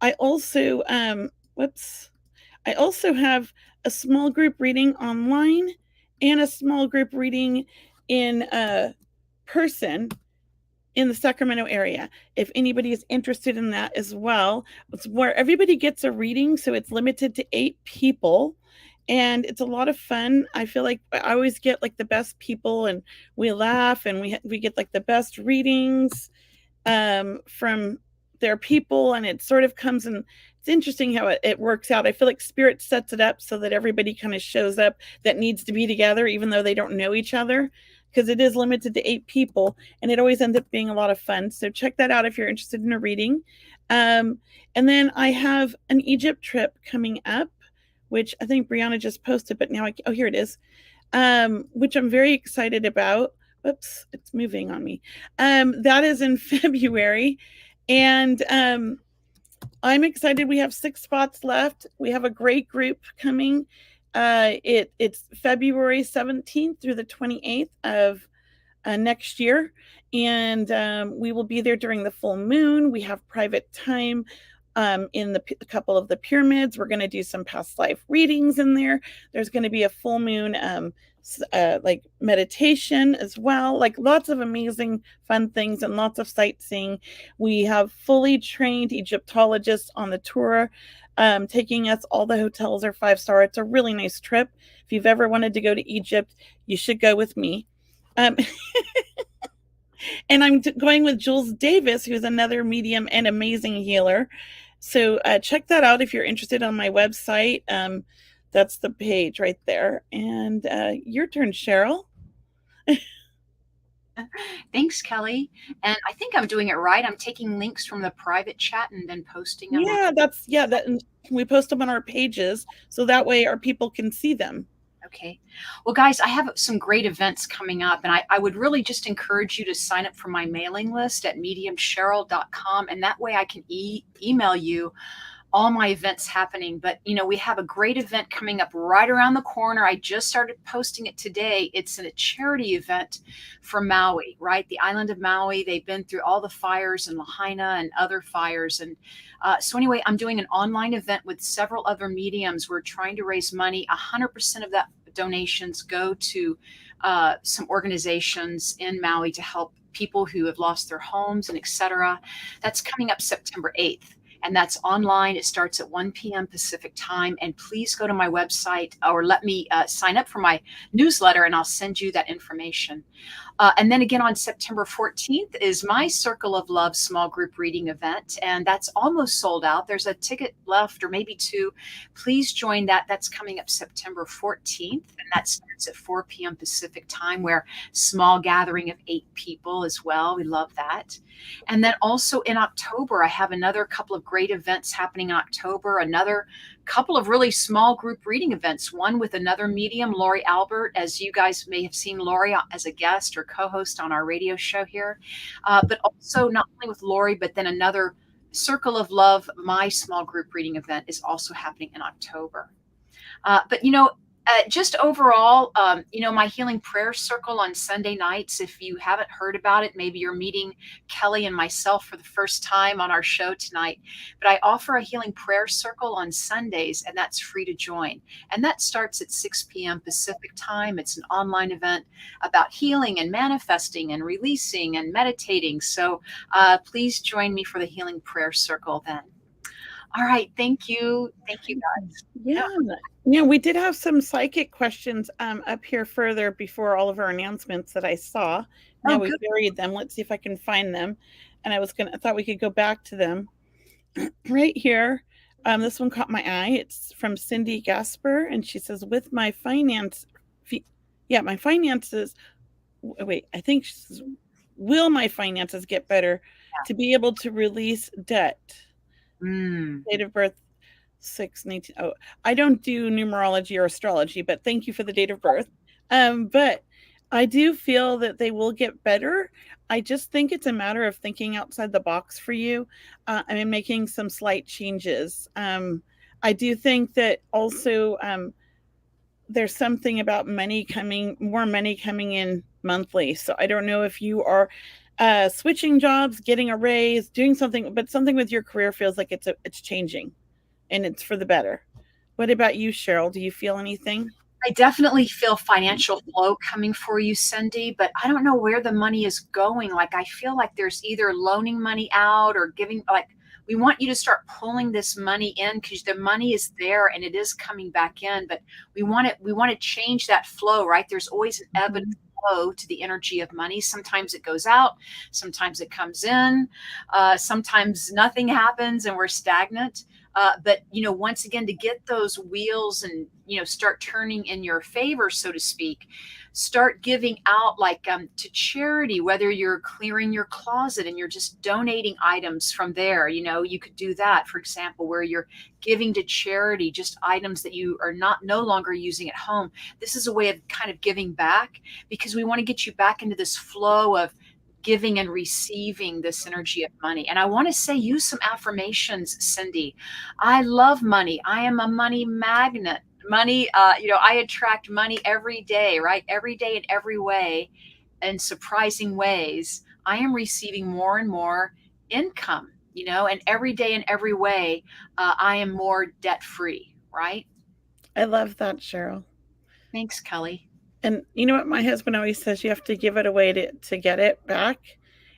I also I also have a small group reading online and a small group reading in person in the Sacramento area. If anybody is interested in that as well, it's where everybody gets a reading. So it's limited to 8 people. And it's a lot of fun. I feel like I always get like the best people, and we laugh, and we get like the best readings from their people. And it sort of comes in. It's interesting how it works out. I feel like Spirit sets it up so that everybody kind of shows up that needs to be together, even though they don't know each other, because it is limited to 8 people, and it always ends up being a lot of fun. So check that out if you're interested in a reading. And then I have an Egypt trip coming up, which I think Brianna just posted, but now here it is, which I'm very excited about. Whoops, it's moving on me. That is in February, and I'm excited. We have 6 spots left. We have a great group coming. It's February 17th through the 28th of next year, and we will be there during the full moon. We have private time in a couple of the pyramids. We're going to do some past life readings in there. There's going to be a full moon like meditation as well, like lots of amazing fun things and lots of sightseeing. We have fully trained Egyptologists on the tour, taking us. All the hotels are 5-star. It's a really nice trip. If you've ever wanted to go to Egypt, you should go with me. And I'm going with Jules Davis, who's another medium and amazing healer. So check that out if you're interested on my website. That's the page right there. And your turn, Cheryl. Thanks, Kelley. And I think I'm doing it right. I'm taking links from the private chat and then posting them. That we post them on our pages so that way our people can see them. Okay. Well, guys, I have some great events coming up, and I would really just encourage you to sign up for my mailing list at mediumcheryl.com, and that way I can email you all my events happening. But we have a great event coming up right around the corner. I just started posting it today. It's a charity event for Maui, right? The island of Maui. They've been through all the fires in Lahaina and other fires. And so anyway, I'm doing an online event with several other mediums. We're trying to raise money. 100% of that donations go to some organizations in Maui to help people who have lost their homes and etc. That's coming up September 8th. And that's online. It starts at 1 p.m. Pacific time. And please go to my website or let me sign up for my newsletter and I'll send you that information. And then again on September 14th is my Circle of Love small group reading event. And that's almost sold out. There's a ticket left or maybe two. Please join that. That's coming up September 14th. And that starts at 4 p.m. Pacific time, where small gathering of 8 people as well. We love that. And then also in October, I have another couple of great events happening in October, another couple of really small group reading events, one with another medium, Lori Albert, as you guys may have seen Lori as a guest or co-host on our radio show here, but also not only with Lori, but then another Circle of Love, my small group reading event is also happening in October. But just overall, my healing prayer circle on Sunday nights, if you haven't heard about it, maybe you're meeting Kelley and myself for the first time on our show tonight, but I offer a healing prayer circle on Sundays, and that's free to join. And that starts at 6 p.m. Pacific time. It's an online event about healing and manifesting and releasing and meditating. So please join me for the healing prayer circle then. All right. Thank you. Thank you, guys. Yeah, we did have some psychic questions up here further before all of our announcements that I saw. Now we buried them. Let's see if I can find them. And I thought we could go back to them right here. This one caught my eye. It's from Cindy Gasper, and she says, "With my finances, wait, I think she says, will my finances get better to be able to release debt?" Date of birth 6/19. Oh, I don't do numerology or astrology, but thank you for the date of birth. But I do feel that they will get better. I just think it's a matter of thinking outside the box for you. Making some slight changes. I do think that also there's something about more money coming in monthly. So I don't know if you are switching jobs, getting a raise, doing something, but something with your career feels like it's changing and it's for the better. What about you, Cheryl? Do you feel anything? I definitely feel financial flow coming for you, Cindy, but I don't know where the money is going. Like, I feel like there's either loaning money out or giving, like, we want you to start pulling this money in because the money is there and it is coming back in, but we want to change that flow, right? There's always an ebb and flow to the energy of money. Sometimes it goes out, sometimes it comes in, sometimes nothing happens and we're stagnant. But once again, to get those wheels and start turning in your favor, so to speak, start giving out to charity, whether you're clearing your closet and you're just donating items from there. You could do that, for example, where you're giving to charity just items that you are no longer using at home. This is a way of kind of giving back, because we want to get you back into this flow of giving and receiving this energy of money. And I want to say, use some affirmations, Cindy. I love money. I am a money magnet. Money, I attract money every day, right? Every day in every way, in surprising ways. I am receiving more and more income, and every day in every way, I am more debt free, right? I love that, Cheryl. Thanks, Kelley. And you know what my husband always says, you have to give it away to get it back.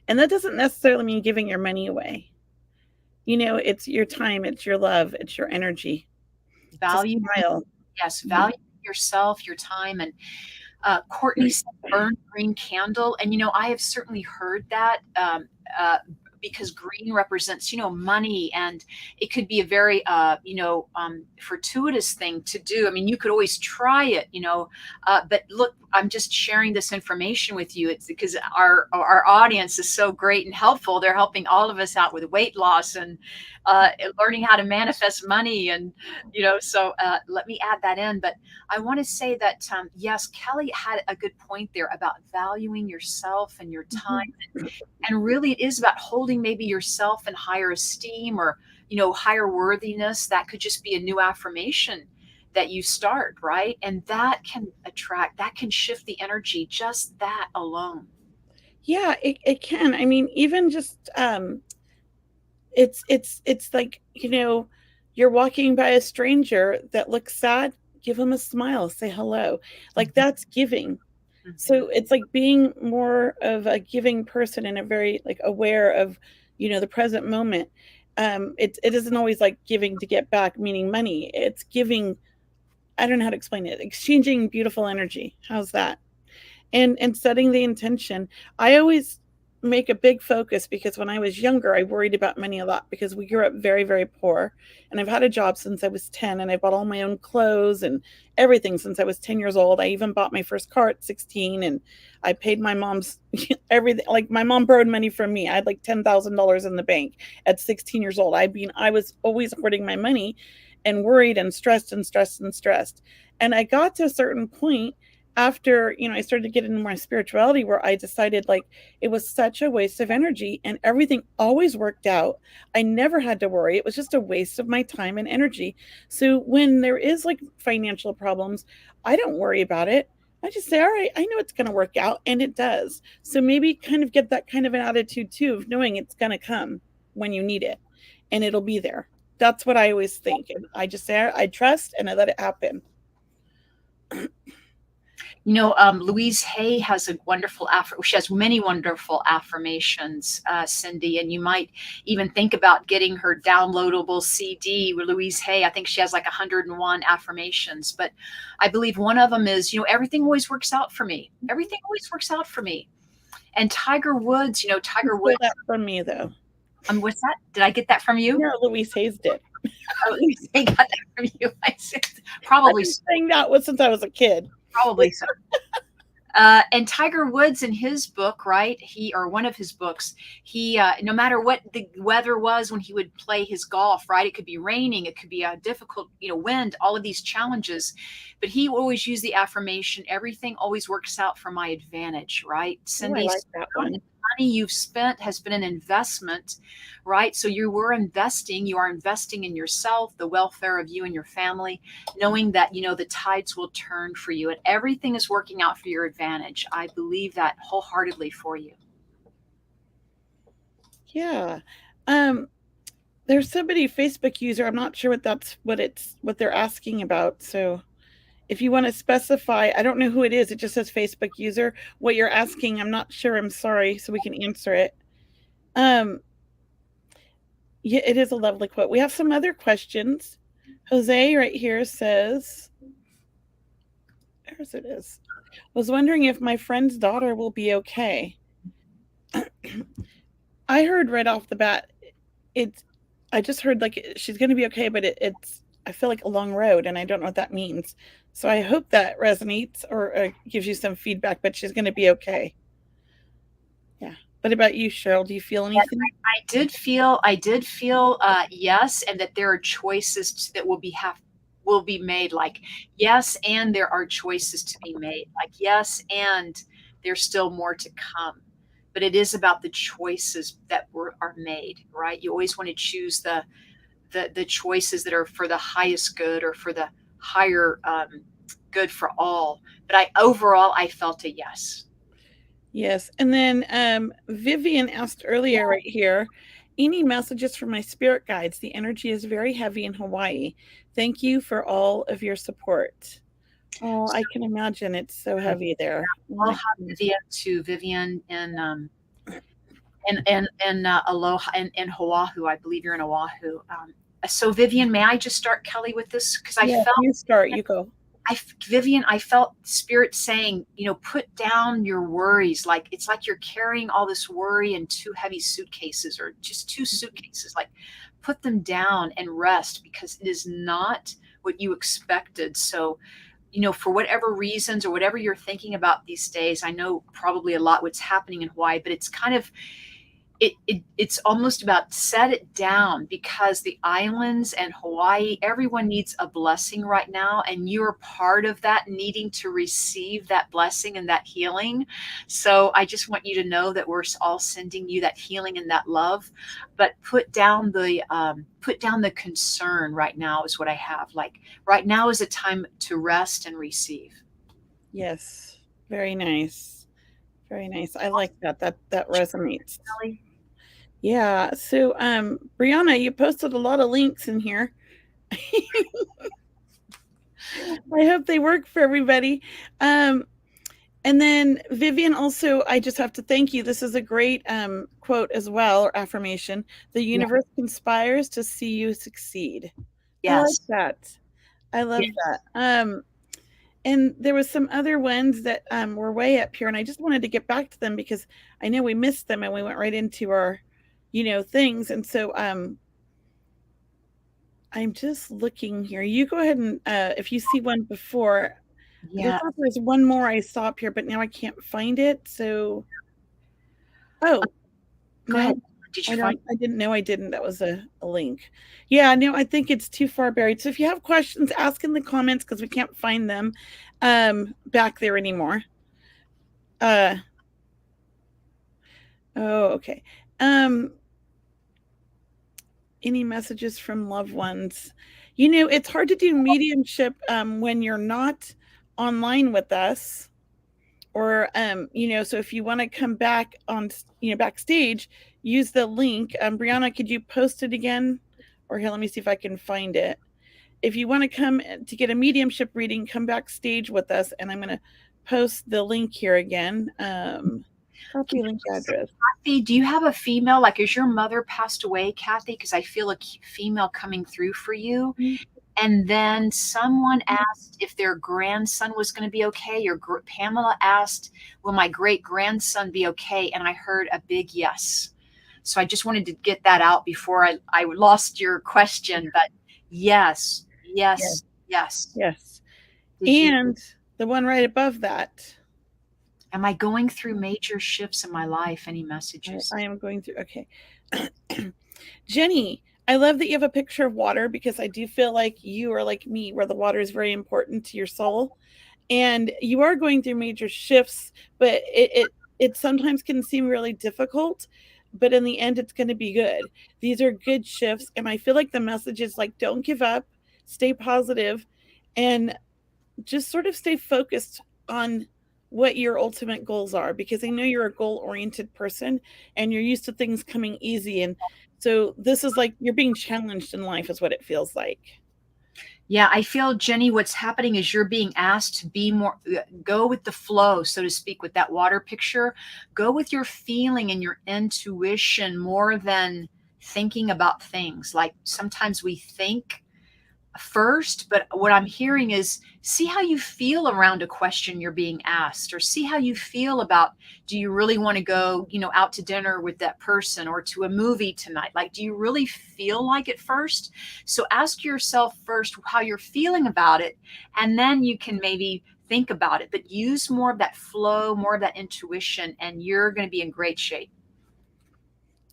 And that doesn't necessarily mean giving your money away. It's your time, it's your love, it's your energy. Value. Yes, value yourself, your time. And Courtney said burn green candle. And, I have certainly heard that because green represents, money, and it could be a very, fortuitous thing to do. I mean, you could always try it, but look, I'm just sharing this information with you. It's because our audience is so great and helpful. They're helping all of us out with weight loss and learning how to manifest money, and so let me add that in. But I want to say that yes, Kelley had a good point there about valuing yourself and your time, and really it is about holding maybe yourself in higher esteem, or higher worthiness. That could just be a new affirmation that you start, right? And that can attract, that can shift the energy, just that alone. Yeah, it can. I mean, even just it's like, you're walking by a stranger that looks sad, give them a smile, say hello. Like, that's giving. So it's like being more of a giving person, and a very like aware of, the present moment. It isn't always like giving to get back, meaning money. It's giving, I don't know how to explain it, exchanging beautiful energy. How's that? And setting the intention. I always make a big focus, because when I was younger, I worried about money a lot, because we grew up very, very poor. And I've had a job since I was 10, and I bought all my own clothes and everything since I was 10 years old. I even bought my first car at 16, and I paid my mom's everything. Like, my mom borrowed money from me. I had like $10,000 in the bank at 16 years old. I was always hoarding my money and worried and stressed and stressed and stressed. And I got to a certain point after, I started to get into my spirituality, where I decided, like, it was such a waste of energy, and everything always worked out. I never had to worry. It was just a waste of my time and energy. So when there is like financial problems, I don't worry about it. I just say, all right, I know it's going to work out, and it does. So maybe kind of get that kind of an attitude too, of knowing it's going to come when you need it, and it'll be there. That's what I always think. And I just say, I trust, and I let it happen. Louise Hay has a wonderful she has many wonderful affirmations, Cindy, and you might even think about getting her downloadable CD with Louise Hay. I think she has like 101 affirmations, but I believe one of them is, everything always works out for me. Everything always works out for me. And Tiger Woods, Tiger Woods. That from me, though. What's that? Did I get that from you? No, Louise Hayes did. Oh, Louise Hay got that from you. Probably. I've been saying that since I was a kid. Probably so. And Tiger Woods, in his book, right? One of his books, he no matter what the weather was when he would play his golf, right? It could be raining, it could be a difficult, wind, all of these challenges, but he always used the affirmation, everything always works out for my advantage, right? Cindy, I like that one. money you've spent has been an investment, right? So you are investing in yourself, the welfare of you and your family, knowing that, the tides will turn for you and everything is working out for your advantage. I believe that wholeheartedly for you. Yeah. There's somebody, Facebook user, I'm not sure what they're asking about. So if you want to specify, I don't know who it is. It just says Facebook user. What you're asking, I'm not sure. I'm sorry. So we can answer it. Yeah, it is a lovely quote. We have some other questions. Jose right here says, there's it is. Was wondering if my friend's daughter will be okay. I heard right off the bat, I just heard like she's going to be okay, but it's I feel like a long road, and I don't know what that means. So I hope that resonates or gives you some feedback, but she's going to be okay. Yeah. What about you, Cheryl? Do you feel anything? I did feel yes, and that there are choices that will be made. Like yes, and there are choices to be made. Like yes, and there's still more to come. But it is about the choices that are made, right? You always want to choose the choices that are for the highest good or for the higher good for all. But overall I felt a yes. Yes. And then Vivian asked earlier right here, any messages from my spirit guides? The energy is very heavy in Hawaii. Thank you for all of your support. Oh, I can imagine it's so heavy there. I'll have Vivian in Aloha in Oahu. I believe you're in Oahu. So Vivian, may I just start, Kelley, with this? Because I felt you start. You go. Vivian, I felt Spirit saying, put down your worries. Like it's like you're carrying all this worry in two heavy suitcases or just two suitcases. Like put them down and rest because it is not what you expected. So, for whatever reasons or whatever you're thinking about these days, I know probably a lot what's happening in Hawaii, but it's kind of it's almost about set it down because the islands and Hawaii, everyone needs a blessing right now. And you're part of that needing to receive that blessing and that healing. So I just want you to know that we're all sending you that healing and that love, but put down the concern right now is what I have. Like right now is a time to rest and receive. Yes. Very nice. Very nice. I like that. That resonates. Yeah. So, Brianna, you posted a lot of links in here. I hope they work for everybody. And then Vivian, also, I just have to thank you. This is a great quote as well, or affirmation. The universe conspires to see you succeed. Yes. I like that. I love that. And there was some other ones that were way up here, and I just wanted to get back to them because I know we missed them and we went right into our, things. And so I'm just looking here. You go ahead and if you see one before, I thought there's one more I saw up here, but now I can't find it. So, go ahead. Did you find? I didn't know I didn't. That was a link. Yeah, no, I think it's too far buried. So if you have questions, ask in the comments because we can't find them back there anymore. Oh, okay. Any messages from loved ones? It's hard to do mediumship when you're not online with us. Or, so if you want to come back on, backstage, use the link. Brianna, could you post it again? Or here, let me see if I can find it. If you want to come to get a mediumship reading, come backstage with us. And I'm going to post the link here again. Copy link address. Kathy, do you have a female? Like, is your mother passed away, Kathy? Because I feel a female coming through for you. Mm-hmm. And then someone asked if their grandson was going to be okay. Or Pamela asked, will my great grandson be okay? And I heard a big yes. So I just wanted to get that out before I lost your question. But yes. And the one right above that. Am I going through major shifts in my life? Any messages? I am going through. Okay. Jenny, I love that you have a picture of water because I do feel like you are like me, where the water is very important to your soul. And you are going through major shifts, but it sometimes can seem really difficult. But in the end, it's going to be good. These are good shifts. And I feel like the message is like, don't give up, stay positive, and just sort of stay focused on what your ultimate goals are, because I know you're a goal-oriented person and you're used to things coming easy. And so this is like you're being challenged in life is what it feels like. Yeah, I feel, Jenny, what's happening is you're being asked to be more, go with the flow, so to speak, with that water picture. Go with your feeling and your intuition more than thinking about things. Like sometimes we think first, but what I'm hearing is see how you feel around a question you're being asked, or see how you feel about, do you really want to go, out to dinner with that person or to a movie tonight? Like, do you really feel like it first? So ask yourself first how you're feeling about it, and then you can maybe think about it, but use more of that flow, more of that intuition, and you're going to be in great shape.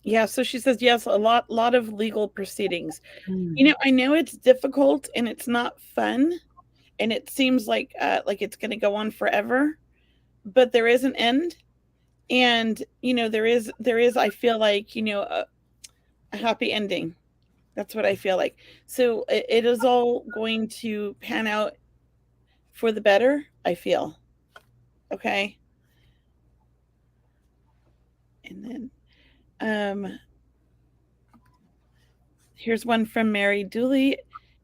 Yeah, so she says, yes, a lot of legal proceedings. I know it's difficult and it's not fun, and it seems like it's going to go on forever, but there is an end. And, there is, I feel like, a happy ending. That's what I feel like. So it is all going to pan out for the better, I feel. Okay. And then, here's one from Mary Dooley.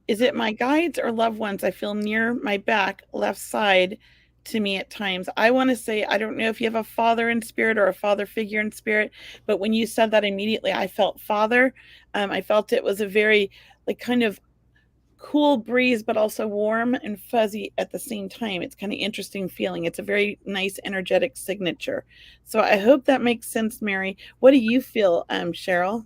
Is it my guides or loved ones I feel near my back, left side to me at times? I want to say, I don't know if you have a father in spirit or a father figure in spirit, but when you said that, immediately I felt father. I felt it was a very kind of cool breeze, but also warm and fuzzy at the same time. It's kind of interesting feeling. It's a very nice energetic signature. So I hope that makes sense, Mary. What do you feel, Cheryl?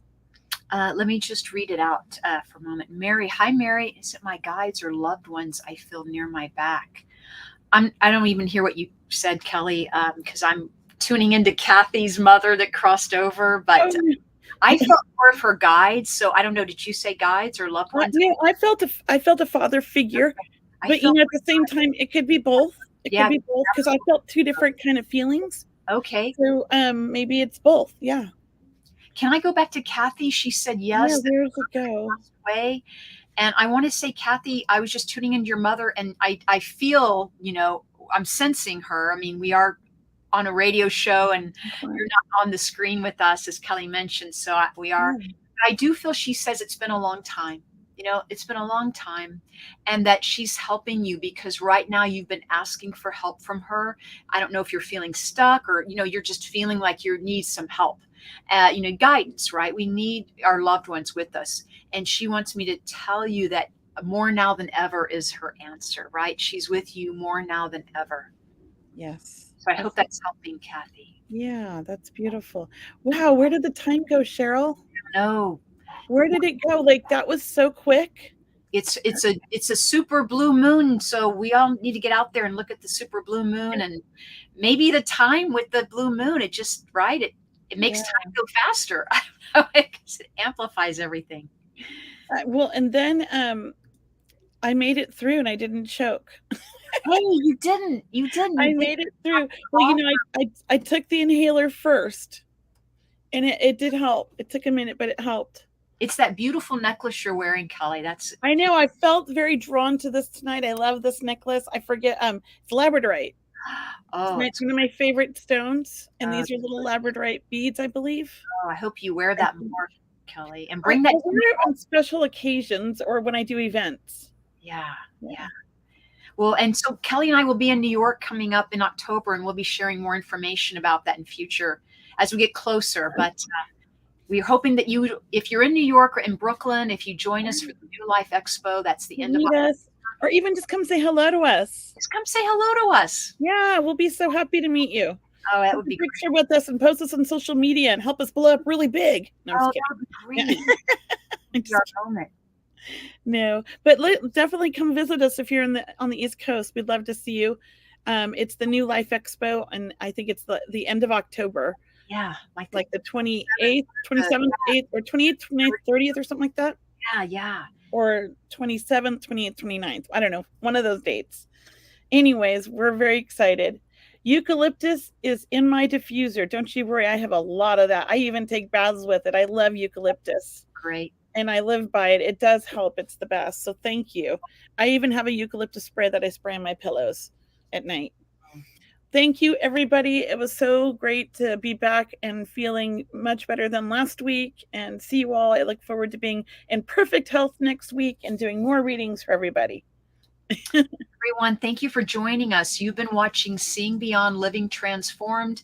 Let me just read it out for a moment. Mary, hi, Mary. Is it my guides or loved ones I feel near my back? I don't even hear what you said, Kelley, because I'm tuning into Kathy's mother that crossed over, but I felt more of her guides. So I don't know. Did you say guides or loved ones? No, I felt a father figure, okay. But at the same time, it could be both. It could be both because I felt two different kind of feelings. Okay. So maybe it's both. Yeah. Can I go back to Kathy? She said yes. Yeah, there's a go. Way. And I want to say, Kathy, I was just tuning into your mother, and I feel, I'm sensing her. I mean, we are on a radio show, and you're not on the screen with us, as Kelley mentioned. So we are. Yeah. I do feel she says it's been a long time. It's been a long time, and that she's helping you because right now you've been asking for help from her. I don't know if you're feeling stuck or, you're just feeling like you need some help, guidance, right? We need our loved ones with us. And she wants me to tell you that more now than ever is her answer, right? She's with you more now than ever. Yes. So I hope that's helping, Kathy. Yeah, that's beautiful. Wow. Where did the time go, Cheryl? No. Where did it go? Like, that was so quick. It's a super blue moon. So we all need to get out there and look at the super blue moon, and maybe the time with the blue moon, it just, right. It makes time go faster. I don't know, because it amplifies everything. Well, and then I made it through and I didn't choke. Hey, you didn't. I made it through. Well, I took the inhaler first, and it did help. It took a minute, but it helped. It's that beautiful necklace you're wearing, Kelley. I know. I felt very drawn to this tonight. I love this necklace. I forget. It's labradorite. Oh, it's one of my favorite stones, and these are little labradorite beads, I believe. Oh, I hope you wear that more, Kelley, and bring that. I wear it on special occasions or when I do events. Yeah. Well, and so Kelley and I will be in New York coming up in October, and we'll be sharing more information about that in future as we get closer. But we're hoping that if you're in New York or in Brooklyn, if you join us for the New Life Expo, that's the end of October. Or even just come say hello to us. Just come say hello to us. Yeah, we'll be so happy to meet you. Oh, that would be great. Picture with us and post us on social media and help us blow up really big. No, that would be great. Our moment. No, but definitely come visit us if you're on the East Coast. We'd love to see you. It's the New Life Expo, and I think it's the end of October. Yeah, like the 28th, 27th, 8th, or 28th, 29th, 30th, or something like that. Yeah. Or 27th, 28th, 29th. I don't know. One of those dates. Anyways, we're very excited. Eucalyptus is in my diffuser. Don't you worry. I have a lot of that. I even take baths with it. I love eucalyptus. Great. And I live by it. It does help. It's the best. So thank you. I even have a eucalyptus spray that I spray on my pillows at night. Thank you, everybody. It was so great to be back and feeling much better than last week and see you all. I look forward to being in perfect health next week and doing more readings for everybody. Everyone, thank you for joining us. You've been watching Seeing Beyond Living Transformed.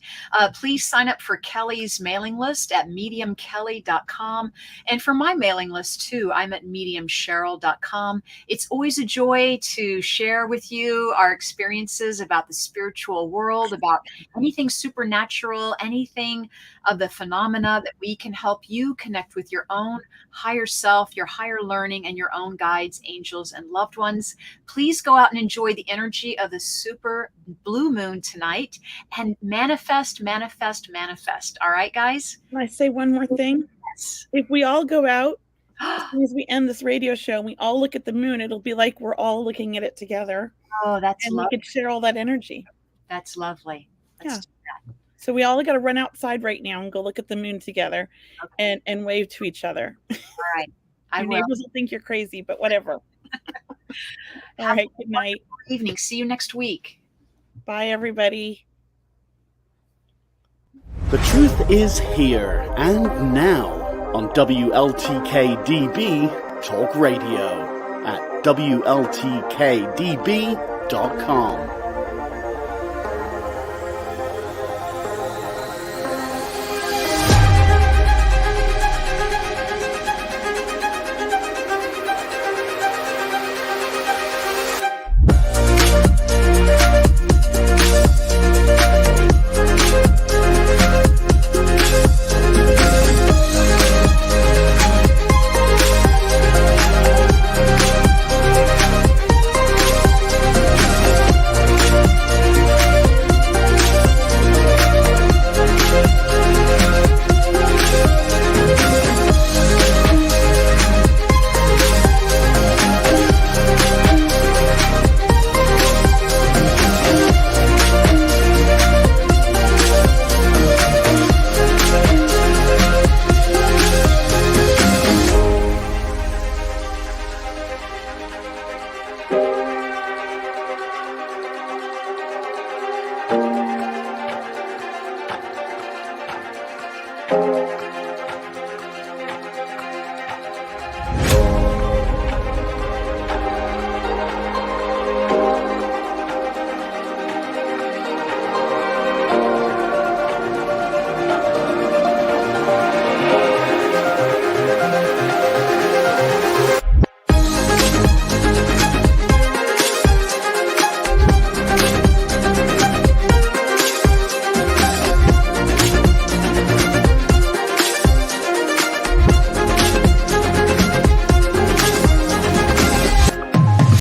Please sign up for Kelley's mailing list at mediumkelly.com. And for my mailing list too, I'm at mediumcheryl.com. It's always a joy to share with you our experiences about the spiritual world, about anything supernatural, anything of the phenomena that we can help you connect with your own higher self, your higher learning, and your own guides, angels, and loved ones. Please go out and enjoy the energy of the super blue moon tonight and manifest. All right, guys? Can I say one more thing? Yes. If we all go out, as soon as we end this radio show, and we all look at the moon, it'll be like we're all looking at it together. Oh, that's and lovely. We could share all that energy. That's lovely. Let's do that. So we all got to run outside right now and go look at the moon together, and wave to each other. All right. Your neighbors will think you're crazy, but whatever. All right. Good night. Evening. See you next week. Bye, everybody. The truth is here and now on WLTK-DB Talk Radio at WLTKDB.com.